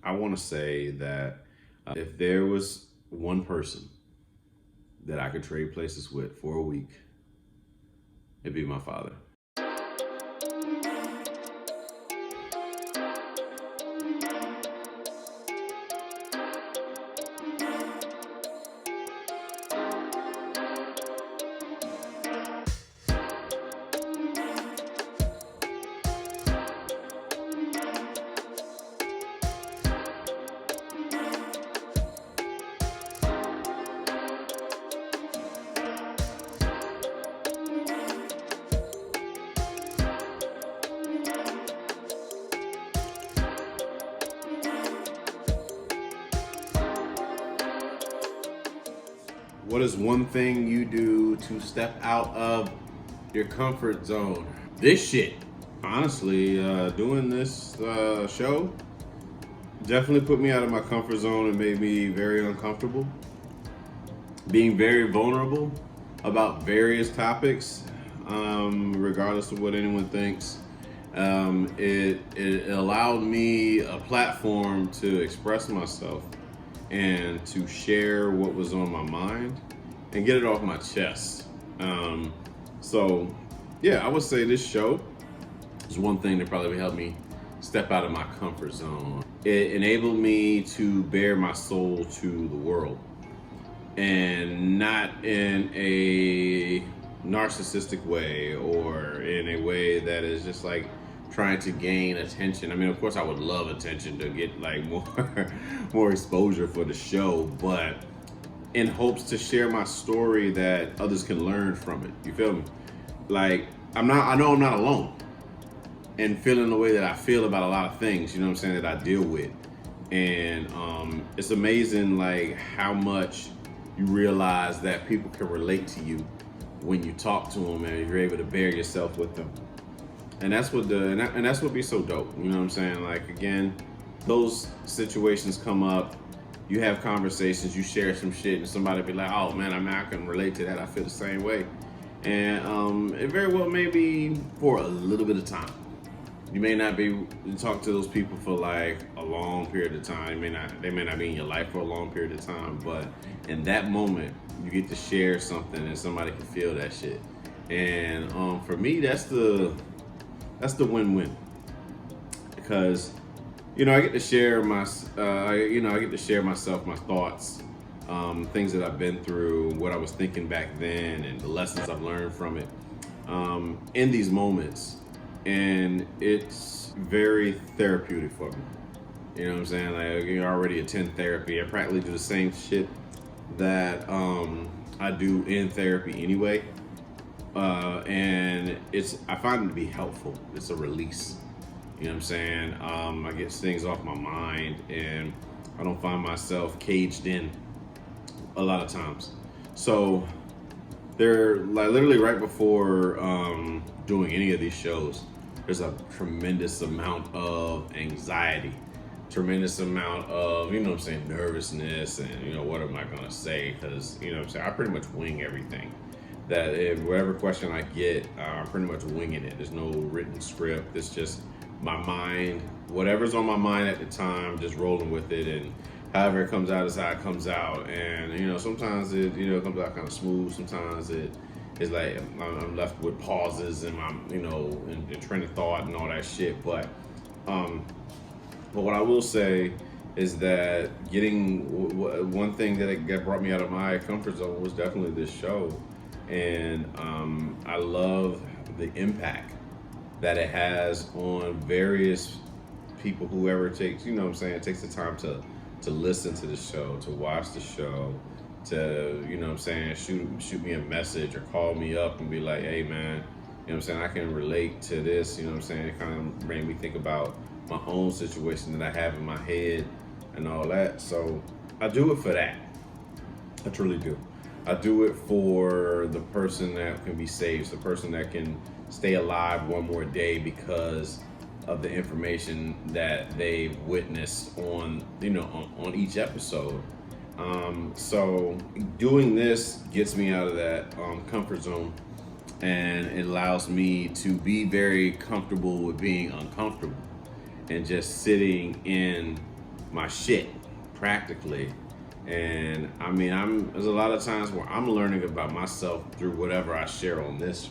I want to say that if there was one person that I could trade places with for a week, it'd be my father. What is one thing you do to step out of your comfort zone? This shit. Honestly, doing this show definitely put me out of my comfort zone and made me very uncomfortable. Being very vulnerable about various topics, regardless of what anyone thinks. It allowed me a platform to express myself and to share what was on my mind and get it off my chest. So, yeah, I would say this show is one thing that probably helped me step out of my comfort zone. It enabled me to bare my soul to the world, and not in a narcissistic way or in a way that is just like trying to gain attention. I mean, of course, I would love attention to get like more exposure for the show, but in hopes to share my story that others can learn from it. You feel me? Like I know I'm not alone in feeling the way that I feel about a lot of things. You know what I'm saying, that I deal with, and it's amazing like how much you realize that people can relate to you when you talk to them and you're able to bare yourself with them. And that's what that's what be so dope. You know what I'm saying? Like again, those situations come up. You have conversations, you share some shit, and somebody be like, "Oh man, I can relate to that. I feel the same way." And it very well may be for a little bit of time. You may not be talk to those people for like a long period of time. They may not be in your life for a long period of time, but in that moment, you get to share something and somebody can feel that shit. And for me, that's the win-win, because I get to share I get to share myself, my thoughts, things that I've been through, what I was thinking back then, and the lessons I've learned from it in these moments. And it's very therapeutic for me. You know what I'm saying? Like, you already attend therapy. I practically do the same shit that I do in therapy anyway. And I find it to be helpful. It's a release. You know what I'm saying? I get things off my mind, and I don't find myself caged in a lot of times. So they're like literally right before doing any of these shows, there's a tremendous amount of anxiety, tremendous amount of, nervousness, and, what am I going to say? Because, I pretty much wing everything. That if whatever question I get, I'm pretty much winging it. There's no written script. It's just my mind, whatever's on my mind at the time, just rolling with it, and however it comes out is how it comes out. And sometimes it comes out kind of smooth. Sometimes it's like I'm left with pauses and my and train of thought and all that shit. But what I will say is that one thing that brought me out of my comfort zone was definitely this show. And I love the impact that it has on various people, whoever takes the time to listen to the show, to watch the show, to shoot me a message or call me up and be like, "Hey man, I can relate to this." It kind of made me think about my own situation that I have in my head and all that. So I do it for that. I truly do. I do it for the person that can be saved, the person that can stay alive one more day because of the information that they've witnessed on each episode. So doing this gets me out of that comfort zone, and it allows me to be very comfortable with being uncomfortable and just sitting in my shit practically. And I mean, there's a lot of times where I'm learning about myself through whatever I share on this,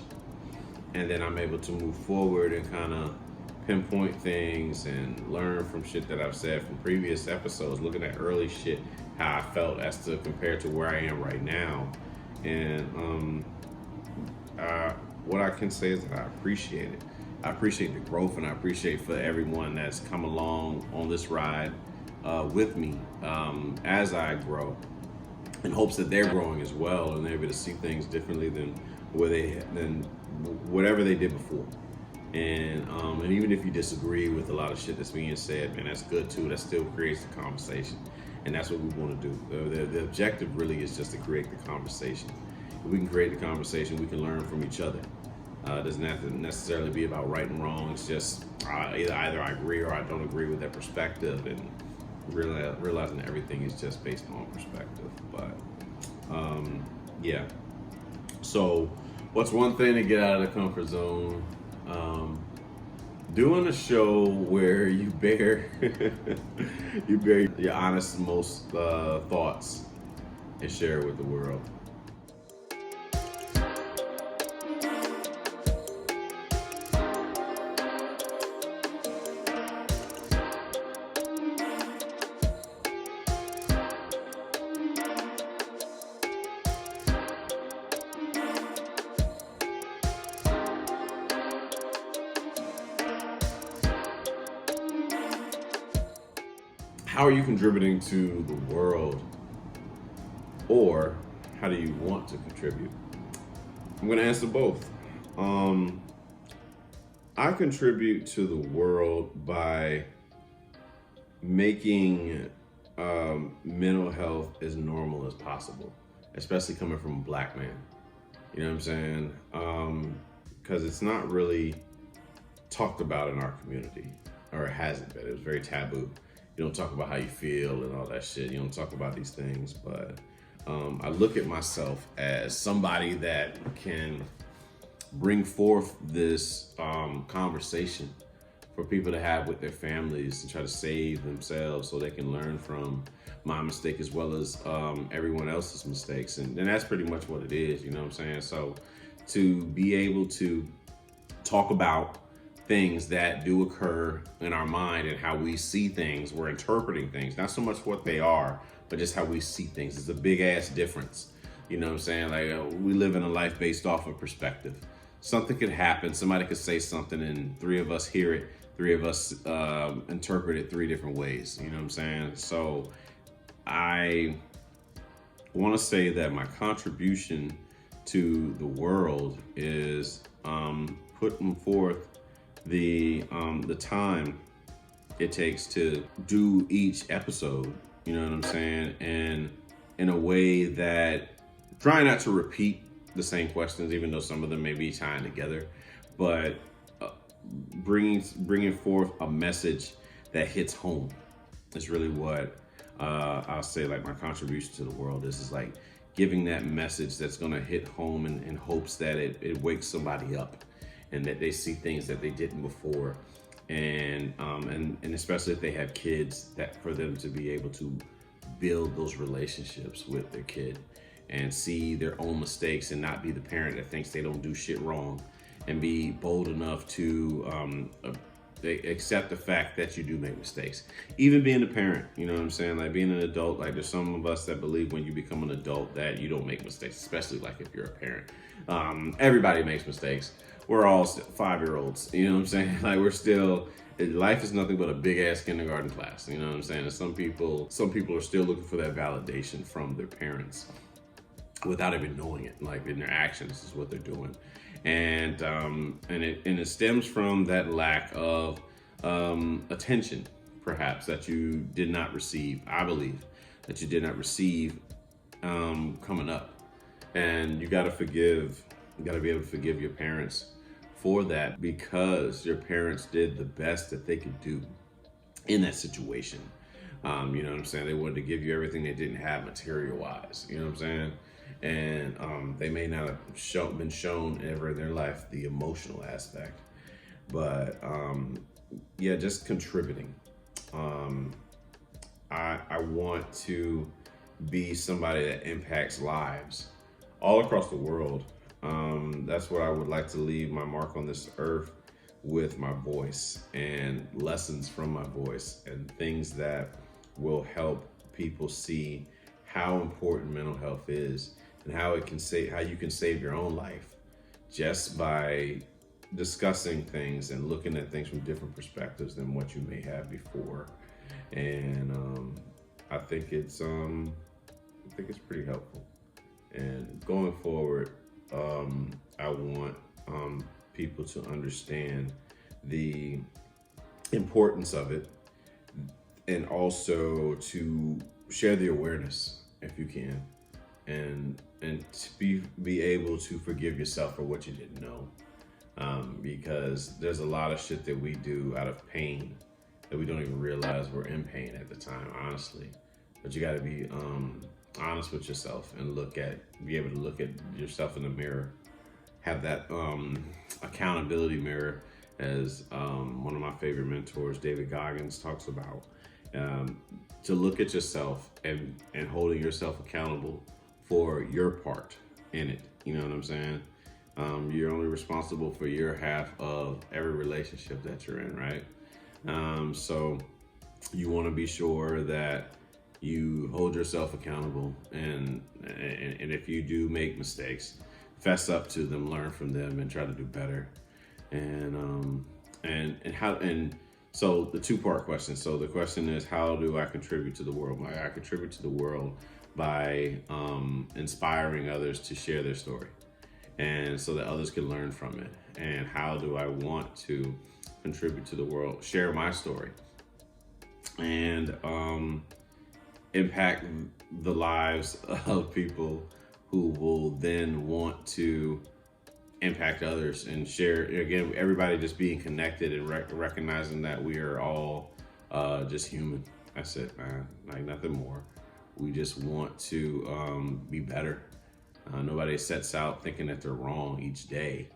and then I'm able to move forward and kind of pinpoint things and learn from shit that I've said from previous episodes, looking at early shit, how I felt as to compare to where I am right now. And what I can say is that I appreciate it. I appreciate the growth, and I appreciate for everyone that's come along on this ride with me as I grow, in hopes that they're growing as well and they're able to see things differently than whatever they did before. And even if you disagree with a lot of shit that's being said, man, that's good too. That still creates the conversation, and that's what we want to do. The objective really is just to create the conversation. If we can create the conversation, we can learn from each other. It doesn't have to necessarily be about right and wrong. It's just either I agree or I don't agree with that perspective, and realizing that everything is just based on perspective. But yeah. So, what's one thing to get out of the comfort zone? Doing a show where you bear your honest most thoughts and share with the world. How are you contributing to the world, or how do you want to contribute? I'm going to answer both. I contribute to the world by making mental health as normal as possible, especially coming from a Black man. You know what I'm saying? Because it's not really talked about in our community, or it hasn't been. It was very taboo. You don't talk about how you feel and all that shit. You don't talk about these things. But I look at myself as somebody that can bring forth this conversation for people to have with their families and try to save themselves so they can learn from my mistake as well as everyone else's mistakes. And that's pretty much what it is, you know what I'm saying? So to be able to talk about things that do occur in our mind and how we see things, we're interpreting things, not so much what they are, but just how we see things. It's a big ass difference. You know what I'm saying? Like we live in a life based off of perspective. Something could happen, somebody could say something, and three of us hear it, three of us interpret it three different ways. You know what I'm saying? So I want to say that my contribution to the world is putting forth the time it takes to do each episode, you know what I'm saying, and in a way that try not to repeat the same questions, even though some of them may be tying together, but bringing forth a message that hits home is really what I'll say. Like my contribution to the world is like giving that message that's gonna hit home in hopes that it wakes somebody up, and that they see things that they didn't before, and especially if they have kids, that for them to be able to build those relationships with their kid and see their own mistakes and not be the parent that thinks they don't do shit wrong, and be bold enough to accept the fact that you do make mistakes. Even being a parent, you know what I'm saying? Like being an adult, like there's some of us that believe when you become an adult that you don't make mistakes, especially like if you're a parent. Everybody makes mistakes. We're all 5-year-olds, you know what I'm saying? Like we're still, life is nothing but a big ass kindergarten class, you know what I'm saying? And some people are still looking for that validation from their parents without even knowing it, like in their actions is what they're doing. And it stems from that lack of attention, perhaps, that you did not receive. I believe that you did not receive coming up, and you got to forgive. You got to be able to forgive your parents for that, because your parents did the best that they could do in that situation. You know what I'm saying? They wanted to give you everything they didn't have material-wise. You know what I'm saying? And they may not have been shown ever in their life the emotional aspect, but yeah, just contributing. I want to be somebody that impacts lives all across the world. That's what I would like to leave my mark on this earth with my voice and lessons from my voice and things that will help people see how important mental health is and how it can save how you can save your own life just by discussing things and looking at things from different perspectives than what you may have before. And I think it's pretty helpful. And going forward, I want people to understand the importance of it, and also to share the awareness if you can, and to be able to forgive yourself for what you didn't know, because there's a lot of shit that we do out of pain that we don't even realize we're in pain at the time, honestly. But you got to be honest with yourself and be able to look at yourself in the mirror. Have that accountability mirror, as one of my favorite mentors, David Goggins, talks about. To look at yourself and holding yourself accountable for your part in it. You know what I'm saying? You're only responsible for your half of every relationship that you're in, right? So you want to be sure that you hold yourself accountable, and if you do make mistakes, fess up to them, learn from them, and try to do better. And so the two-part question. So the question is, how do I contribute to the world? I contribute to the world by inspiring others to share their story, and so that others can learn from it. And how do I want to contribute to the world? Share my story and impact the lives of people who will then want to impact others and share. Again, everybody just being connected and recognizing that we are all just human. That's it, man. Like, nothing more. We just want to be better. Nobody sets out thinking that they're wrong each day,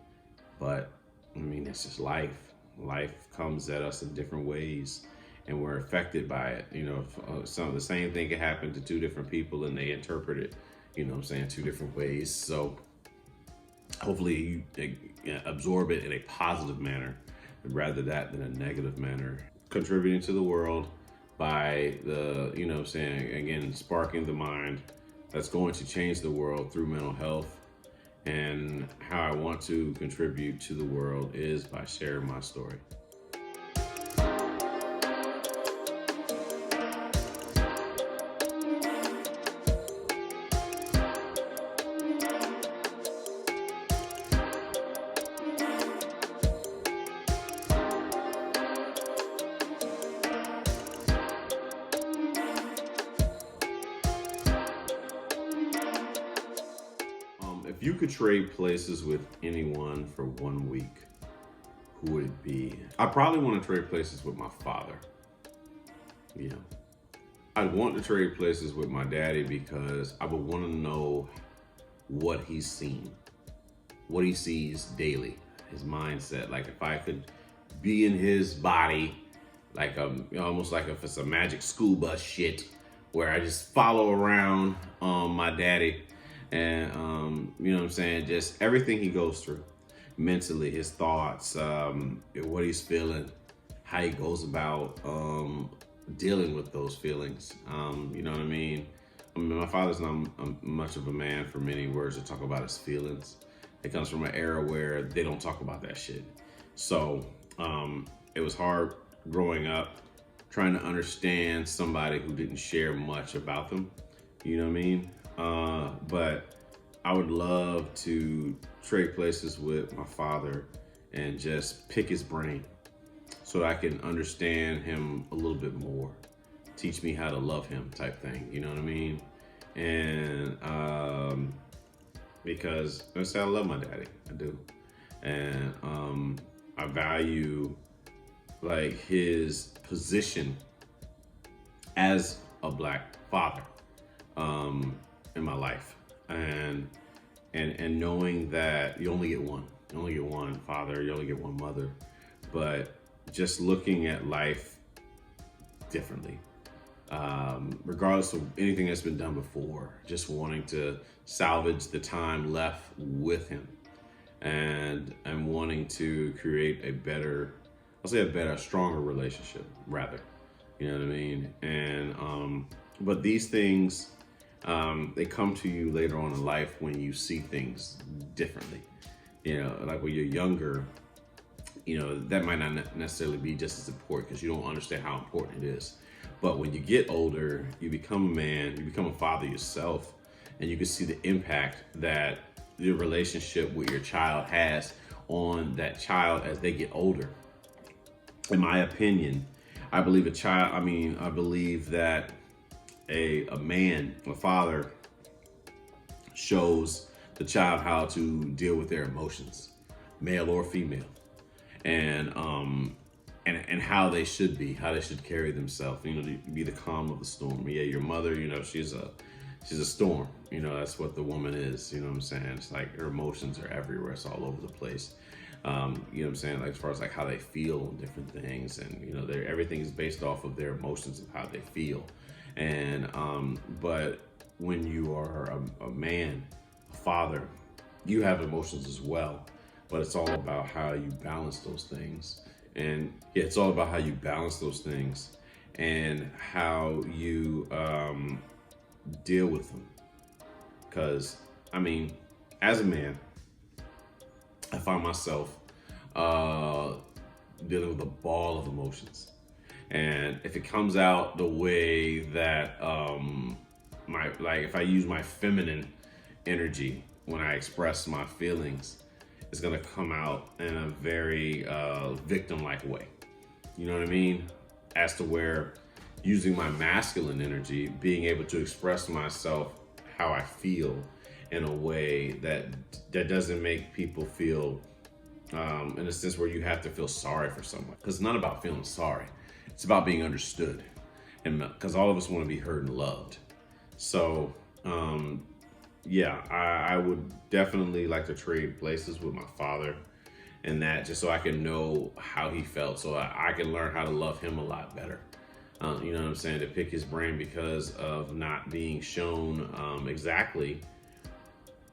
but I mean, it's just life. Life comes at us in different ways, and we're affected by it. You know, the same thing can happen to two different people, and they interpret it, you know what I'm saying, two different ways. So hopefully you absorb it in a positive manner rather than a negative manner. Contributing to the world by you know what I'm saying, again, sparking the mind that's going to change the world through mental health. And how I want to contribute to the world is by sharing my story. If you could trade places with anyone for 1 week, who would it be? I probably want to trade places with my father. Yeah. I'd want to trade places with my daddy because I would want to know what he's seen, what he sees daily, his mindset. Like, if I could be in his body, like almost like if it's a magic school bus shit, where I just follow around my daddy. And, you know what I'm saying? Just everything he goes through mentally, his thoughts, what he's feeling, how he goes about dealing with those feelings. You know what I mean? My father's not much of a man for many words to talk about his feelings. It comes from an era where they don't talk about that shit. So it was hard growing up trying to understand somebody who didn't share much about them. You know what I mean? But I would love to trade places with my father and just pick his brain so that I can understand him a little bit more, teach me how to love him type thing, you know what I mean? And because I love my daddy, I do. And I value like his position as a Black father in my life, and knowing that you only get one father, you only get one mother, but just looking at life differently, regardless of anything that's been done before, just wanting to salvage the time left with him, and wanting to create a better, I'll say a better, stronger relationship, rather. You know what I mean? And but these things, they come to you later on in life when you see things differently. You know, like when you're younger, you know, that might not necessarily be just as important because you don't understand how important it is. But when you get older, you become a man, you become a father yourself, and you can see the impact that your relationship with your child has on that child as they get older. In my opinion, I believe I believe that a man, a father, shows the child how to deal with their emotions, male or female, and how they should be, how they should carry themselves. You know, to be the calm of the storm. Yeah, your mother, you know, she's a storm. You know, that's what the woman is. You know what I'm saying? It's like her emotions are everywhere. It's all over the place. You know what I'm saying? Like as far as like how they feel and different things, and you know, everything is based off of their emotions and how they feel. And but when you are a man, a father, you have emotions as well. But it's all about how you balance those things. And yeah, it's all about how you balance those things and how you deal with them. Because, I mean, as a man, I find myself dealing with a ball of emotions. And if it comes out the way that if I use my feminine energy when I express my feelings, it's gonna come out in a very victim-like way. You know what I mean? As to where using my masculine energy, being able to express myself how I feel in a way that doesn't make people feel in a sense where you have to feel sorry for someone. Because it's not about feeling sorry. It's about being understood. And because all of us want to be heard and loved. So, yeah, I would definitely like to trade places with my father and that, just so I can know how he felt, so I can learn how to love him a lot better. You know what I'm saying? To pick his brain because of not being shown exactly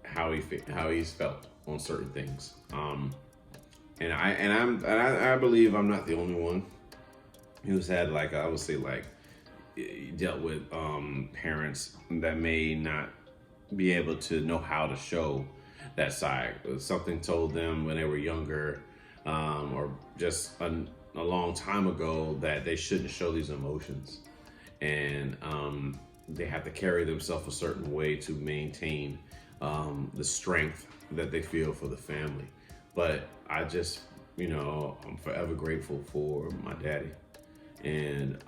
how he's felt on certain things. And I believe I'm not the only one who's had, like, I would say, like, dealt with parents that may not be able to know how to show that side. Something told them when they were younger, or just a long time ago, that they shouldn't show these emotions, and they have to carry themselves a certain way to maintain the strength that they feel for the family. But I just, you know, I'm forever grateful for my daddy and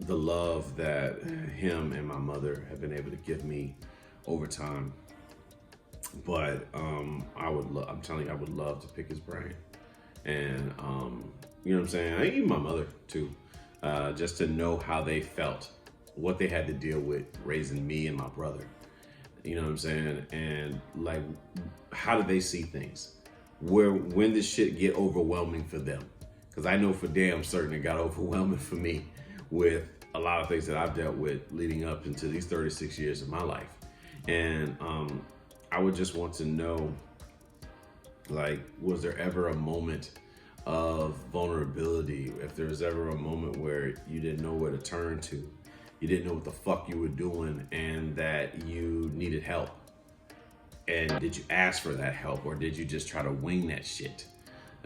the love that him and my mother have been able to give me over time. But I'm telling you, I would love to pick his brain, and you know what I'm saying? I even my mother too, just to know how they felt, what they had to deal with raising me and my brother. You know what I'm saying? And like, how did they see things? When did shit get overwhelming for them? Because I know for damn certain it got overwhelming for me with a lot of things that I've dealt with leading up into these 36 years of my life. And I would just want to know, like, was there ever a moment of vulnerability? If there was ever a moment where you didn't know where to turn to, you didn't know what the fuck you were doing, and that you needed help? And did you ask for that help, or did you just try to wing that shit?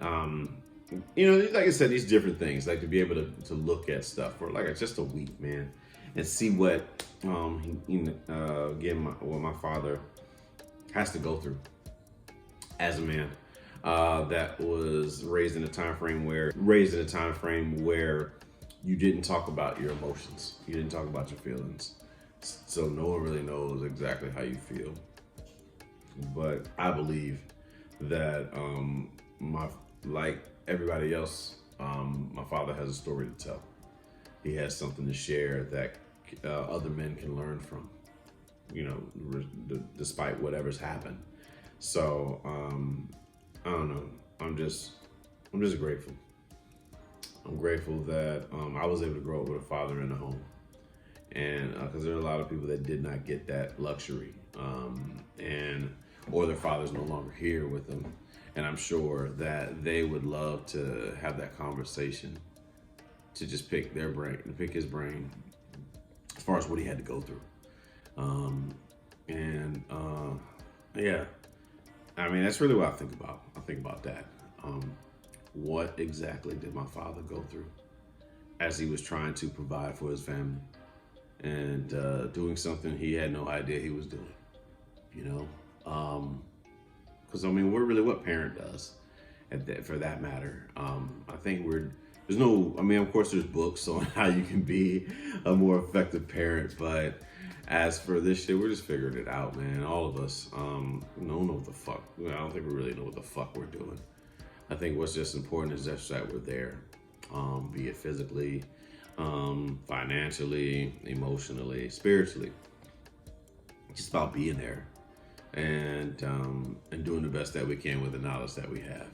You know, like I said, these different things, like to be able to look at stuff for like just a week, man, and see what what my father has to go through as a man that was raised in a time frame where you didn't talk about your emotions, you didn't talk about your feelings, so no one really knows exactly how you feel. But I believe that like everybody else, my father has a story to tell. He has something to share that other men can learn from, you know, despite whatever's happened. So I don't know. I'm just grateful. I'm grateful that I was able to grow up with a father in the home, and because there are a lot of people that did not get that luxury, and or their father's no longer here with them, and I'm sure that they would love to have that conversation, to just pick their brain, to pick his brain as far as what he had to go through. And yeah, I mean, that's really what I think about. I think about that. What exactly did my father go through as he was trying to provide for his family and doing something he had no idea he was doing? You know, because I mean, we're really what parent does, for that matter. I think there's no. I mean, of course, there's books on how you can be a more effective parent, but as for this shit, we're just figuring it out, man. All of us don't know what the fuck. I don't think we really know what the fuck we're doing. I think what's just important is just that we're there, be it physically, financially, emotionally, spiritually. Just about being there, and doing the best that we can with the knowledge that we have.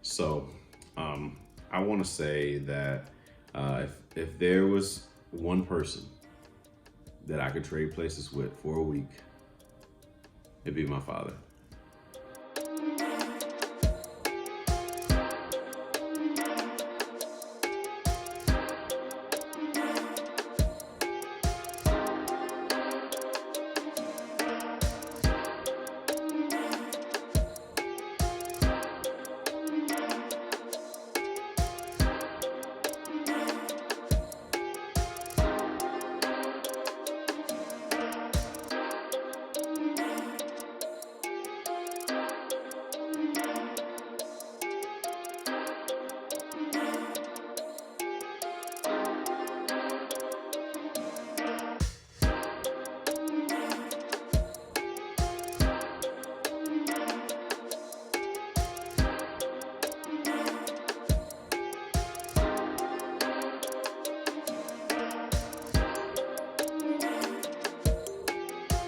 So I want to say that if there was one person that I could trade places with for a week, it'd be my father.